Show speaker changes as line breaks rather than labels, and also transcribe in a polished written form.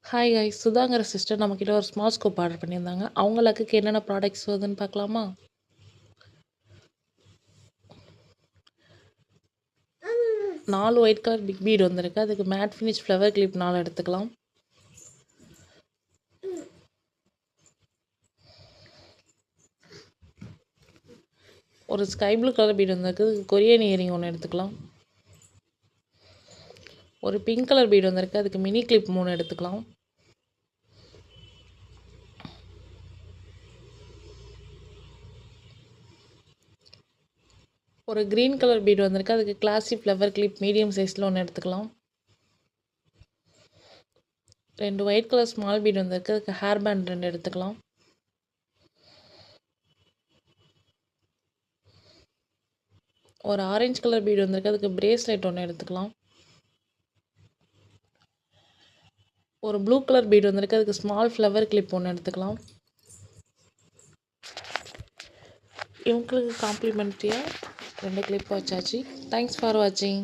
Hi guys, சுதாங்கிற sister நம்மக்கிட்ட ஒரு small scope order பண்ணியிருந்தாங்க. அவங்க லக்குக்கு என்னென்ன ப்ராடக்ட்ஸ் வருதுன்னு பார்க்கலாமா? 4 ஒயிட் கலர் பிக் பீட் வந்திருக்கு. அதுக்கு மேட் ஃபினிஷ் ஃப்ளவர் கிளிப் 4 எடுத்துக்கலாம். ஒரு ஸ்கை ப்ளூ கலர் பீட் வந்திருக்கு. அதுக்கு கொரியன் இயரிங் 1 எடுத்துக்கலாம். ஒரு பிங்க் கலர் பீட் வந்திருக்கு. அதுக்கு மினி கிளிப் 3 எடுத்துக்கலாம். ஒரு க்ரீன் கலர் பீட் வந்திருக்கு. அதுக்கு கிளாசி ஃப்ளவர் கிளிப் மீடியம் சைஸில் 1 எடுத்துக்கலாம். 2 ஒயிட் கலர் ஸ்மால் பீட் வந்திருக்கு. அதுக்கு ஹேர் பேண்ட் 2 எடுத்துக்கலாம். ஒரு ஆரஞ்சு கலர் பீட் வந்திருக்கு. அதுக்கு பிரேஸ்லெட் 1 எடுத்துக்கலாம். ஒரு ப்ளூ கலர் பீட் வந்திருக்கு. அதுக்கு ஸ்மால் ஃப்ளவர் கிளிப் 1 எடுத்துக்கலாம். இவங்களுக்கு காம்ப்ளிமெண்ட்ரியாக 2 கிளிப் வச்சாச்சு. தேங்க்ஸ் ஃபார் வாட்சிங்.